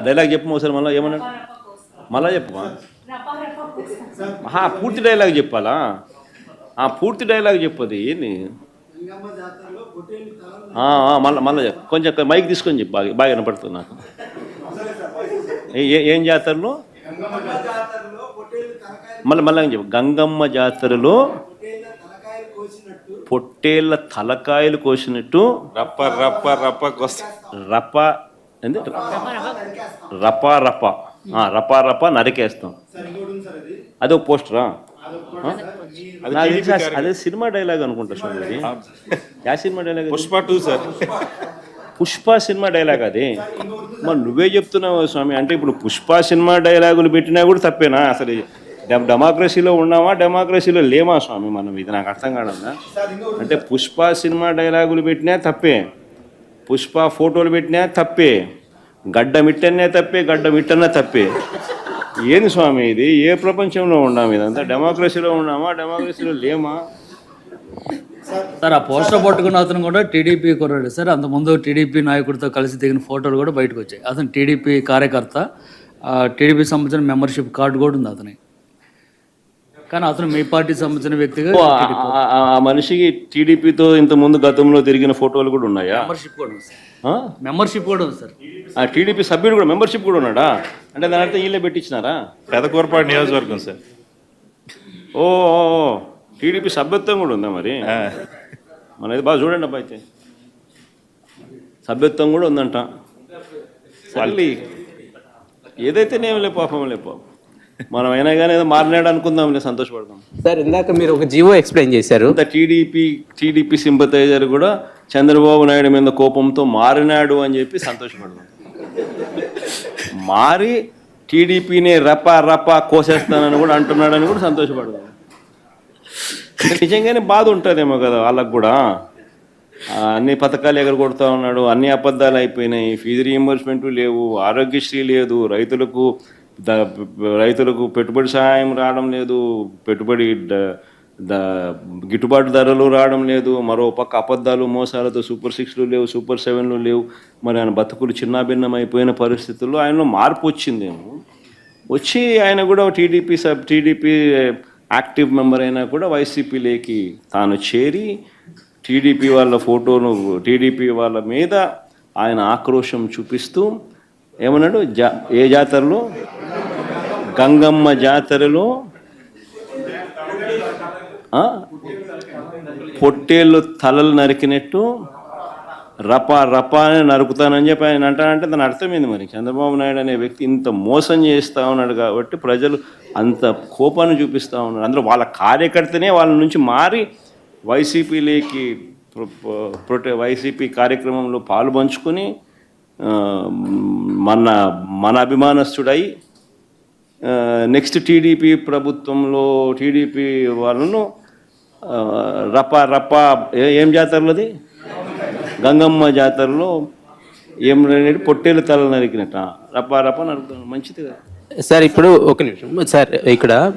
Dialogue చెప్పు ఒకసారి మళ్ళీ ఏమన్నాడు మళ్ళా చెప్పు పూర్తి డైలాగ్ చెప్పాలా పూర్తి డైలాగ్ చెప్పది ఏంది మళ్ళీ కొంచెం మైక్ తీసుకొని చెప్పు బాగా బాగా వినపడుతుంది నాకు ఏం జాతరలో మళ్ళీ చెప్పు గంగమ్మ జాతరలో పొట్టేళ్ళ తలకాయలు కోసినట్టు రప్ప రప్ప రప్ప రప్ప ఏంది రపా రప రపా రప నరికేస్తాం. అదే ఒక పోస్టరా? అదే సినిమా డైలాగ్ అనుకుంటా స్వామి. యా cinema dialogue? Pushpa 2 sir. Pushpa cinema dialogue అది. మరి నువ్వే చెప్తున్నావు స్వామి. అంటే ఇప్పుడు పుష్ప సినిమా డైలాగులు పెట్టినా కూడా తప్పేనా? అసలు డెమోక్రసీలో ఉన్నామా డెమోక్రసీలో లేమా స్వామి మనం? ఇది నాకు అర్థం కాదన్నా. అంటే పుష్ప సినిమా డైలాగులు పెట్టినా తప్పే, పుష్ప ఫోటోలు పెట్టినా తప్పే, గడ్డ మిట్టనే తప్పే, గడ్డ మిట్టనే తప్పే. ఏంది స్వామి ఇది? ఏ ప్రపంచంలో ఉన్నాము? ఇదంతా డెమోక్రసీలో ఉన్నామా డెమోక్రసీలో లేమా? సార్ ఆ పోస్టర్ పట్టుకున్న అతను కూడా టీడీపీ కుర్రాడు సార్. అంతకుముందు టీడీపీ నాయకుడితో కలిసి దిగిన ఫోటోలు కూడా బయటకు వచ్చాయి. అతను టీడీపీ కార్యకర్త, టీడీపీ సంబంధించిన మెంబర్షిప్ కార్డు కూడా ఉంది అతని. కానీ అతను మీ పార్టీ సంబంధించిన వ్యక్తిగా ఆ మనిషికి టీడీపీతో ఇంతకుముందు గతంలో తిరిగిన ఫోటోలు కూడా ఉన్నాయా? మెంబర్షిప్ కూడా ఉంది సార్. మెంబర్షిప్ కూడా ఉంది సార్. ఆ టీడీపీ సభ్యుడు కూడా మెంబర్షిప్ కూడా ఉన్నాడా? అంటే దాని అర్థం వీళ్ళే పెట్టించినారా? పెదకూరపాడు నియోజకవర్గం సార్. ఓ టీడీపీ సభ్యత్వం కూడా ఉందా మరి? మనది బాగా చూడండి అబ్బా. అయితే సభ్యత్వం కూడా ఉందంట. మళ్ళీ ఏదైతేనేం లే పాపం లే పాపం. మనం అయినా కానీ ఏదో మారినాడు అనుకుందాం, సంతోషపడదాం. సార్ ఇందాక మీరు ఒక జీవో ఎక్స్ప్లెయిన్ చేశారు. టీడీపీ సింపథైజర్ కూడా చంద్రబాబు నాయుడు మీద కోపంతో మారినాడు అని చెప్పి సంతోషపడదాం. మారి టీడీపీని రపా రపా కోసేస్తానని కూడా అంటున్నాడని కూడా సంతోషపడదాం. నిజంగానే బాధ ఉంటుందేమో కదా వాళ్ళకు కూడా. అన్ని పథకాలు ఎగరగొడతా ఉన్నాడు, అన్ని అబద్ధాలు అయిపోయినాయి, ఫీజు రీయింబర్స్మెంట్ లేవు, ఆరోగ్యశ్రీ లేదు, రైతులకు పెట్టుబడి సహాయం రావడం లేదు, పెట్టుబడి గిట్టుబాటు ధరలు రావడం లేదు, మరో పక్క అబద్ధాలు మోసాలతో సూపర్ 6లు లేవు, సూపర్ 7లు లేవు. మరి ఆయన బతుకులు చిన్నాభిన్నం అయిపోయిన పరిస్థితుల్లో ఆయనలో మార్పు వచ్చిందేమో. వచ్చి ఆయన కూడా టీడీపీ యాక్టివ్ మెంబర్ అయినా కూడా వైసీపీలోకి తాను చేరి టీడీపీ వాళ్ళ ఫోటోను, టీడీపీ వాళ్ళ మీద ఆయన ఆక్రోశం చూపిస్తూ ఏమన్నాడు? ఏ జాతరలో? గంగమ్మ జాతరలో పొట్టేళ్ళు తలలు నరికినట్టు రపా రపా అని నరుకుతానని చెప్పి ఆయన అంటానంటే దాని అర్థమైంది. మరి చంద్రబాబు నాయుడు అనే వ్యక్తి ఇంత మోసం చేస్తూ ఉన్నాడు కాబట్టి ప్రజలు అంత కోపాన్ని చూపిస్తూ ఉన్నారు. అందులో వాళ్ళ కార్యకర్తనే వాళ్ళ నుంచి మారి వైసీపీలోకి వైసీపీ కార్యక్రమంలో పాలు పంచుకొని మన అభిమానస్తుడై నెక్స్ట్ టీడీపీ ప్రభుత్వంలో టీడీపీ వాళ్ళను రపా రపా ఏం జాతరలోది? గంగమ్మ జాతరలో ఏం పొట్టేలు తల నరికినట్ట రపా రపా నరుకుతాను. మంచిది కదా సార్. ఇప్పుడు ఒక నిమిషం సార్, ఇక్కడ